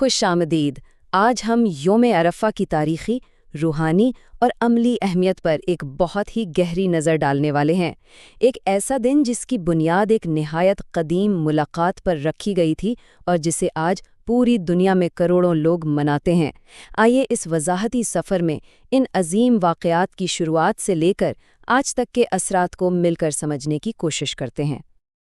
خوش آمدید۔ آج ہم یوم عرفہ کی تاریخی، روحانی اور عملی اہمیت پر ایک بہت ہی گہری نظر ڈالنے والے ہیں۔ ایک ایسا دن جس کی بنیاد ایک نہایت قدیم ملاقات پر رکھی گئی تھی اور جسے آج پوری دنیا میں کروڑوں لوگ مناتے ہیں۔ آئیے اس وضاحتی سفر میں ان عظیم واقعات کی شروعات سے لے کر آج تک کے اثرات کو مل کر سمجھنے کی کوشش کرتے ہیں۔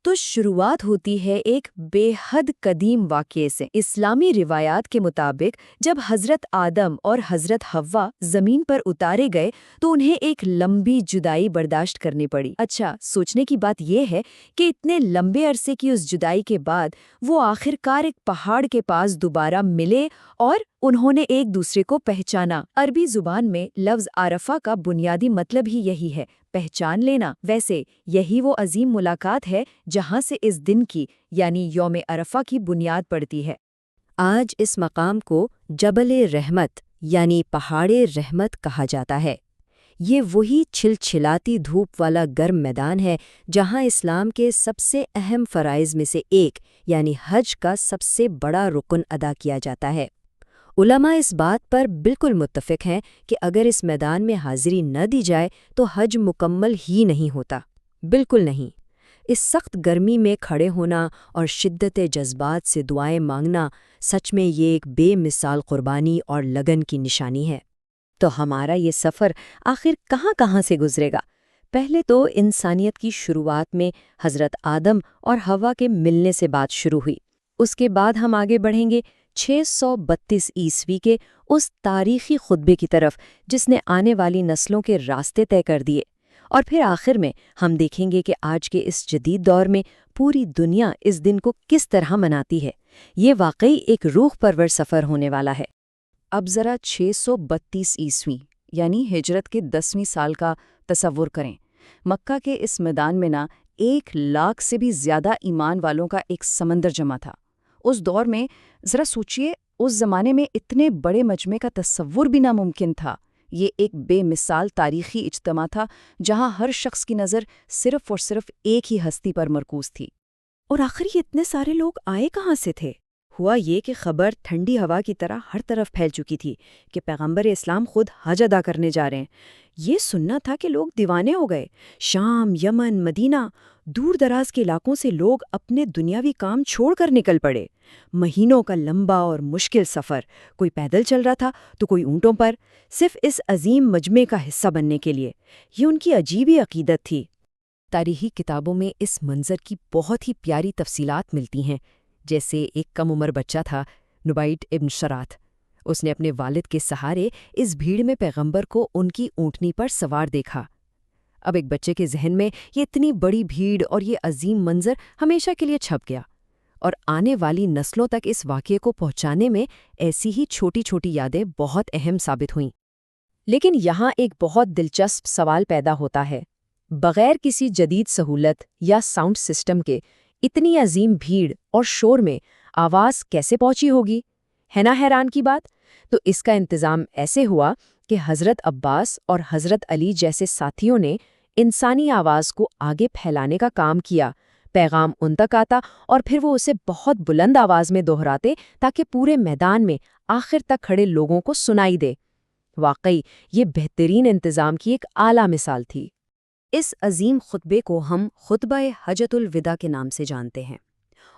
تو شروعات ہوتی ہے ایک بے حد قدیم واقعے سے۔ اسلامی روایات کے مطابق جب حضرت آدم اور حضرت حوا زمین پر اتارے گئے تو انہیں ایک لمبی جدائی برداشت کرنی پڑی۔ اچھا، سوچنے کی بات یہ ہے کہ اتنے لمبے عرصے کی اس جدائی کے بعد وہ آخر کار ایک پہاڑ کے پاس دوبارہ ملے اور انہوں نے ایک دوسرے کو پہچانا۔ عربی زبان میں لفظ عرفہ کا بنیادی مطلب ہی یہی ہے، پہچان لینا۔ ویسے یہی وہ عظیم ملاقات ہے جہاں سے اس دن کی یعنی یوم عرفہ کی بنیاد پڑتی ہے۔ آج اس مقام کو جبل رحمت یعنی پہاڑ رحمت کہا جاتا ہے۔ یہ وہی چھلچھلاتی دھوپ والا گرم میدان ہے جہاں اسلام کے سب سے اہم فرائض میں سے ایک یعنی حج کا سب سے بڑا رکن ادا کیا جاتا ہے۔ علماء اس بات پر بالکل متفق ہیں کہ اگر اس میدان میں حاضری نہ دی جائے تو حج مکمل ہی نہیں ہوتا۔ بالکل نہیں۔ اس سخت گرمی میں کھڑے ہونا اور شدت جذبات سے دعائیں مانگنا سچ میں یہ ایک بے مثال قربانی اور لگن کی نشانی ہے۔ تو ہمارا یہ سفر آخر کہاں کہاں سے گزرے گا؟ پہلے تو انسانیت کی شروعات میں حضرت آدم اور حوا کے ملنے سے بات شروع ہوئی۔ اس کے بعد ہم آگے بڑھیں گے 632 عیسوی کے اس تاریخی خطبے کی طرف جس نے آنے والی نسلوں کے راستے طے کر دیے، اور پھر آخر میں ہم دیکھیں گے کہ آج کے اس جدید دور میں پوری دنیا اس دن کو کس طرح مناتی ہے۔ یہ واقعی ایک روح پرور سفر ہونے والا ہے۔ اب ذرا 632 عیسوی یعنی ہجرت کے 10ویں سال کا تصور کریں۔ مکہ کے اس میدان میں 1,00,000 سے بھی زیادہ ایمان والوں کا ایک سمندر جمع تھا۔ اس دور میں ذرا سوچئے، اس زمانے میں اتنے بڑے مجمع کا تصور بھی ناممکن تھا۔ یہ ایک بے مثال تاریخی اجتماع تھا جہاں ہر شخص کی نظر صرف اور صرف ایک ہی ہستی پر مرکوز تھی۔ اور آخر یہ اتنے سارے لوگ آئے کہاں سے تھے؟ ہوا یہ کہ خبر ٹھنڈی ہوا کی طرح ہر طرف پھیل چکی تھی کہ پیغمبر اسلام خود حج ادا کرنے جا رہے ہیں۔ یہ سننا تھا کہ لوگ دیوانے ہو گئے۔ شام، یمن، مدینہ، دور دراز کے علاقوں سے لوگ اپنے دنیاوی کام چھوڑ کر نکل پڑے۔ مہینوں کا لمبا اور مشکل سفر، کوئی پیدل چل رہا تھا تو کوئی اونٹوں پر، صرف اس عظیم مجمع کا حصہ بننے کے لیے۔ یہ ان کی عجیبی عقیدت تھی۔ تاریخی کتابوں میں اس منظر کی بہت ہی پیاری تفصیلات ملتی ہیں، جیسے ایک کم عمر بچہ تھا، نبیٹ ابن شراث۔ اس نے اپنے والد کے سہارے اس بھیڑ میں پیغمبر کو ان کی اونٹنی پر سوار دیکھا۔ اب ایک بچے کے ذہن میں یہ اتنی بڑی بھیڑ اور یہ عظیم منظر ہمیشہ کے لیے چھپ گیا، اور آنے والی نسلوں تک اس واقعے کو پہنچانے میں ایسی ہی چھوٹی چھوٹی یادیں بہت اہم ثابت ہوئیں۔ لیکن یہاں ایک بہت دلچسپ سوال پیدا ہوتا ہے، بغیر کسی جدید سہولت یا ساؤنڈ سسٹم کے اتنی عظیم بھیڑ اور شور میں آواز کیسے پہنچی ہوگی؟ ہے نا حیران کی بات؟ تو اس کا انتظام ایسے ہوا کہ حضرت عباس اور حضرت علی جیسے ساتھیوں نے انسانی آواز کو آگے پھیلانے کا کام کیا۔ پیغام ان تک آتا اور پھر وہ اسے بہت بلند آواز میں دہراتے تاکہ پورے میدان میں آخر تک کھڑے لوگوں کو سنائی دے۔ واقعی یہ بہترین انتظام کی ایک اعلیٰ مثال تھی۔ اس عظیم خطبے کو ہم خطبہ حجۃ الوداع کے نام سے جانتے ہیں،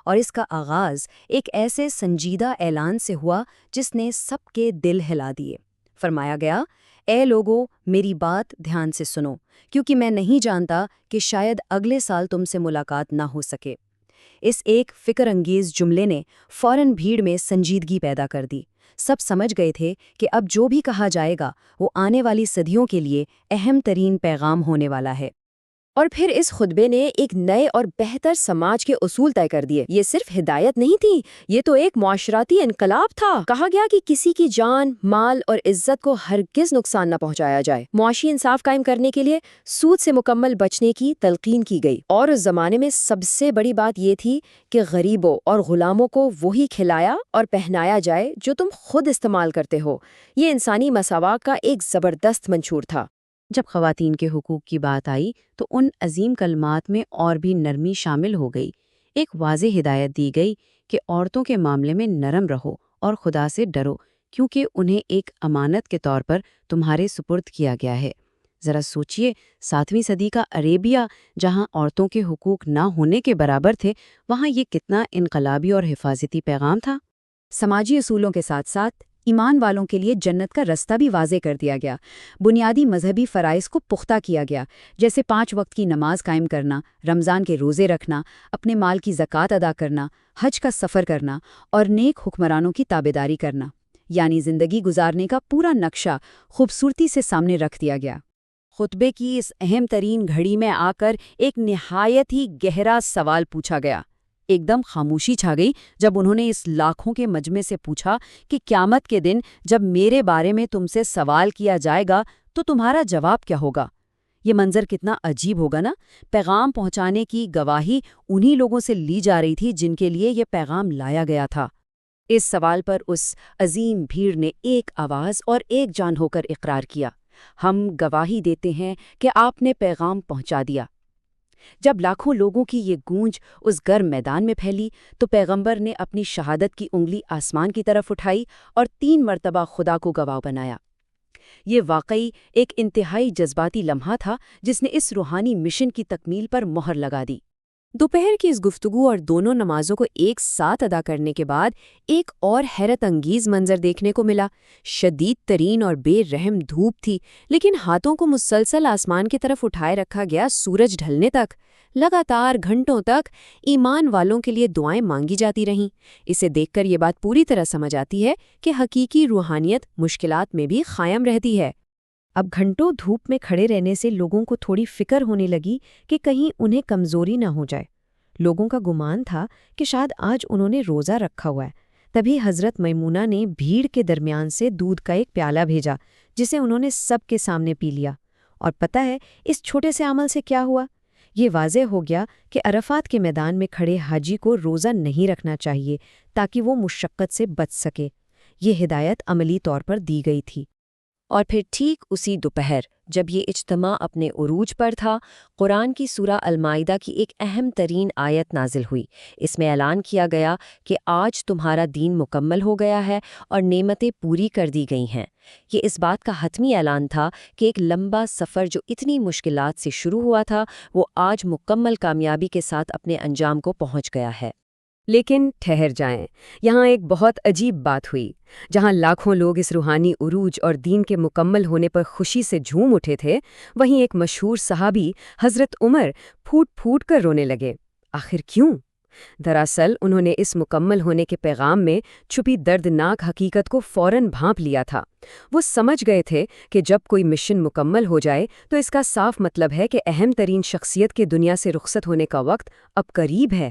اور اس کا آغاز ایک ایسے سنجیدہ اعلان سے ہوا جس نے سب کے دل ہلا دیے۔ فرمایا گیا، اے لوگو، میری بات دھیان سے سنو، کیونکہ میں نہیں جانتا کہ شاید اگلے سال تم سے ملاقات نہ ہو سکے۔ اس ایک فکر انگیز جملے نے فوراً بھیڑ میں سنجیدگی پیدا کر دی۔ سب سمجھ گئے تھے کہ اب جو بھی کہا جائے گا وہ آنے والی صدیوں کے لیے اہم ترین پیغام ہونے والا ہے۔ اور پھر اس خطبے نے ایک نئے اور بہتر سماج کے اصول طے کر دیے۔ یہ صرف ہدایت نہیں تھی، یہ تو ایک معاشرتی انقلاب تھا۔ کہا گیا کہ کسی کی جان، مال اور عزت کو ہرگز نقصان نہ پہنچایا جائے۔ معاشی انصاف قائم کرنے کے لیے سود سے مکمل بچنے کی تلقین کی گئی، اور اس زمانے میں سب سے بڑی بات یہ تھی کہ غریبوں اور غلاموں کو وہی کھلایا اور پہنایا جائے جو تم خود استعمال کرتے ہو۔ یہ انسانی مساوات کا ایک زبردست منشور تھا۔ جب خواتین کے حقوق کی بات آئی تو ان عظیم کلمات میں اور بھی نرمی شامل ہو گئی۔ ایک واضح ہدایت دی گئی کہ عورتوں کے معاملے میں نرم رہو اور خدا سے ڈرو، کیونکہ انہیں ایک امانت کے طور پر تمہارے سپرد کیا گیا ہے۔ ذرا سوچئے، 7ویں صدی کا عربیہ، جہاں عورتوں کے حقوق نہ ہونے کے برابر تھے، وہاں یہ کتنا انقلابی اور حفاظتی پیغام تھا۔ سماجی اصولوں کے ساتھ ساتھ ایمان والوں کے لیے جنت کا رستہ بھی واضح کر دیا گیا۔ بنیادی مذہبی فرائض کو پختہ کیا گیا، جیسے 5 وقت کی نماز قائم کرنا، رمضان کے روزے رکھنا، اپنے مال کی زکوٰۃ ادا کرنا، حج کا سفر کرنا اور نیک حکمرانوں کی تابعداری کرنا۔ یعنی زندگی گزارنے کا پورا نقشہ خوبصورتی سے سامنے رکھ دیا گیا۔ خطبے کی اس اہم ترین گھڑی میں آ کر ایک نہایت ہی گہرا سوال پوچھا گیا۔ ایک دم خاموشی چھا گئی جب انہوں نے اس لاکھوں کے مجمع سے پوچھا کہ قیامت کے دن جب میرے بارے میں تم سے سوال کیا جائے گا تو تمہارا جواب کیا ہوگا؟ یہ منظر کتنا عجیب ہوگا نا؟ پیغام پہنچانے کی گواہی انہی لوگوں سے لی جا رہی تھی جن کے لیے یہ پیغام لایا گیا تھا۔ اس سوال پر اس عظیم بھیڑ نے ایک آواز اور ایک جان ہو کر اقرار کیا، ہم گواہی دیتے ہیں کہ آپ نے پیغام پہنچا دیا۔ جب لاکھوں لوگوں کی یہ گونج اس گرم میدان میں پھیلی تو پیغمبر نے اپنی شہادت کی انگلی آسمان کی طرف اٹھائی اور 3 مرتبہ خدا کو گواہ بنایا۔ یہ واقعی ایک انتہائی جذباتی لمحہ تھا جس نے اس روحانی مشن کی تکمیل پر مہر لگا دی۔ دوپہر کی اس گفتگو اور دونوں نمازوں کو ایک ساتھ ادا کرنے کے بعد ایک اور حیرت انگیز منظر دیکھنے کو ملا۔ شدید ترین اور بے رحم دھوپ تھی، لیکن ہاتھوں کو مسلسل آسمان کی طرف اٹھائے رکھا گیا سورج ڈھلنے تک۔ لگاتار گھنٹوں تک ایمان والوں کے لیے دعائیں مانگی جاتی رہیں۔ اسے دیکھ کر یہ بات پوری طرح سمجھ آتی ہے کہ حقیقی روحانیت مشکلات میں بھی قائم رہتی ہے۔ اب گھنٹوں دھوپ میں کھڑے رہنے سے لوگوں کو تھوڑی فکر ہونے لگی کہ کہیں انہیں کمزوری نہ ہو جائے۔ لوگوں کا گمان تھا کہ شاید آج انہوں نے روزہ رکھا ہوا ہے۔ تبھی حضرت میمونہ نے بھیڑ کے درمیان سے دودھ کا ایک پیالہ بھیجا، جسے انہوں نے سب کے سامنے پی لیا۔ اور پتہ ہے اس چھوٹے سے عمل سے کیا ہوا؟ یہ واضح ہو گیا کہ عرفات کے میدان میں کھڑے حاجی کو روزہ نہیں رکھنا چاہیے تاکہ وہ مشقت سے بچ سکے۔ یہ ہدایت عملی طور پر دی گئی تھی۔ اور پھر ٹھیک اسی دوپہر جب یہ اجتماع اپنے عروج پر تھا، قرآن کی سورہ المائدہ کی ایک اہم ترین آیت نازل ہوئی۔ اس میں اعلان کیا گیا کہ آج تمہارا دین مکمل ہو گیا ہے اور نعمتیں پوری کر دی گئی ہیں۔ یہ اس بات کا حتمی اعلان تھا کہ ایک لمبا سفر جو اتنی مشکلات سے شروع ہوا تھا، وہ آج مکمل کامیابی کے ساتھ اپنے انجام کو پہنچ گیا ہے۔ لیکن ٹھہر جائیں، یہاں ایک بہت عجیب بات ہوئی۔ جہاں لاکھوں لوگ اس روحانی عروج اور دین کے مکمل ہونے پر خوشی سے جھوم اٹھے تھے، وہیں ایک مشہور صحابی حضرت عمر پھوٹ پھوٹ کر رونے لگے۔ آخر کیوں؟ دراصل انہوں نے اس مکمل ہونے کے پیغام میں چھپی دردناک حقیقت کو فوراً بھانپ لیا تھا۔ وہ سمجھ گئے تھے کہ جب کوئی مشن مکمل ہو جائے تو اس کا صاف مطلب ہے کہ اہم ترین شخصیت کے دنیا سے رخصت ہونے کا وقت اب قریب ہے۔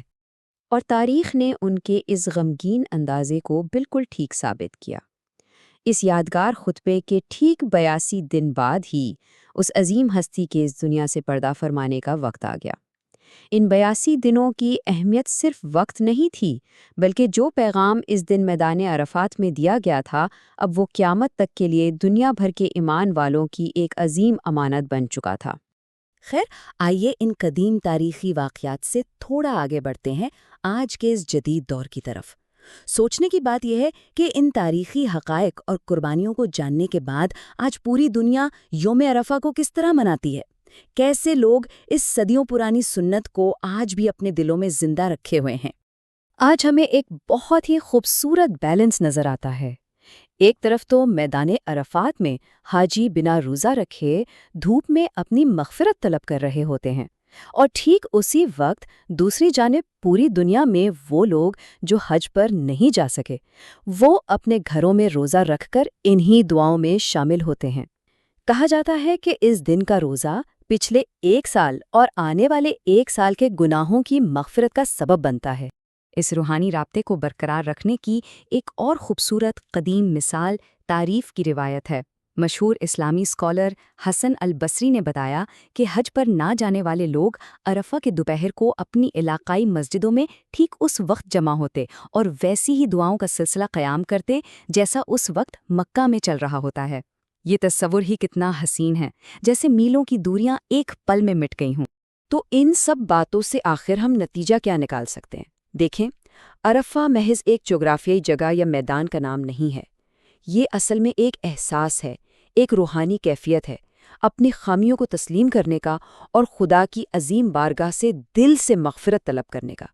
اور تاریخ نے ان کے اس غمگین اندازے کو بالکل ٹھیک ثابت کیا۔ اس یادگار خطبے کے ٹھیک 82 دن بعد ہی اس عظیم ہستی کے اس دنیا سے پردہ فرمانے کا وقت آ گیا۔ ان 82 دنوں کی اہمیت صرف وقت نہیں تھی، بلکہ جو پیغام اس دن میدان عرفات میں دیا گیا تھا، اب وہ قیامت تک کے لیے دنیا بھر کے ایمان والوں کی ایک عظیم امانت بن چکا تھا۔ خیر، آئیے ان قدیم تاریخی واقعات سے تھوڑا آگے بڑھتے ہیں آج کے اس جدید دور کی طرف۔ سوچنے کی بات یہ ہے کہ ان تاریخی حقائق اور قربانیوں کو جاننے کے بعد آج پوری دنیا یوم عرفہ کو کس طرح مناتی ہے؟ کیسے لوگ اس صدیوں پرانی سنت کو آج بھی اپنے دلوں میں زندہ رکھے ہوئے ہیں؟ آج ہمیں ایک بہت ہی خوبصورت بیلنس نظر آتا ہے۔ ایک طرف تو میدان عرفات میں حاجی بنا روزہ رکھے دھوپ میں اپنی مغفرت طلب کر رہے ہوتے ہیں، اور ٹھیک اسی وقت دوسری جانب پوری دنیا میں وہ لوگ جو حج پر نہیں جا سکے، وہ اپنے گھروں میں روزہ رکھ کر انہی دعاؤں میں شامل ہوتے ہیں۔ کہا جاتا ہے کہ اس دن کا روزہ پچھلے 1 سال اور آنے والے 1 سال کے گناہوں کی مغفرت کا سبب بنتا ہے۔ اس روحانی رابطے کو برقرار رکھنے کی ایک اور خوبصورت قدیم مثال تعریف کی روایت ہے۔ مشہور اسلامی اسکالر حسن البصری نے بتایا کہ حج پر نہ جانے والے لوگ عرفہ کے دوپہر کو اپنی علاقائی مسجدوں میں ٹھیک اس وقت جمع ہوتے اور ویسی ہی دعاؤں کا سلسلہ قیام کرتے جیسا اس وقت مکہ میں چل رہا ہوتا ہے۔ یہ تصور ہی کتنا حسین ہے، جیسے میلوں کی دوریاں ایک پل میں مٹ گئی ہوں۔ تو ان سب باتوں سے آخر ہم نتیجہ کیا نکال سکتے ہیں؟ دیکھیں، عرفہ محض ایک جغرافیائی جگہ یا میدان کا نام نہیں ہے، یہ اصل میں ایک احساس ہے، ایک روحانی کیفیت ہے، اپنی خامیوں کو تسلیم کرنے کا اور خدا کی عظیم بارگاہ سے دل سے مغفرت طلب کرنے کا۔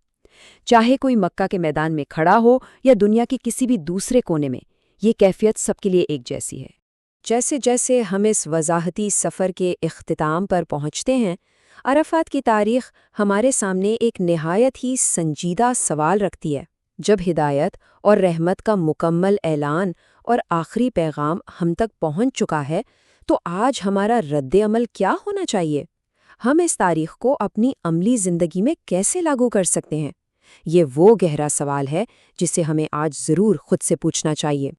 چاہے کوئی مکہ کے میدان میں کھڑا ہو یا دنیا کے کسی بھی دوسرے کونے میں، یہ کیفیت سب کے لیے ایک جیسی ہے۔ جیسے جیسے ہم اس وضاحتی سفر کے اختتام پر پہنچتے ہیں، عرفات کی تاریخ ہمارے سامنے ایک نہایت ہی سنجیدہ سوال رکھتی ہے۔ جب ہدایت اور رحمت کا مکمل اعلان اور آخری پیغام ہم تک پہنچ چکا ہے، تو آج ہمارا رد عمل کیا ہونا چاہیے؟ ہم اس تاریخ کو اپنی عملی زندگی میں کیسے لاگو کر سکتے ہیں؟ یہ وہ گہرا سوال ہے جسے ہمیں آج ضرور خود سے پوچھنا چاہیے۔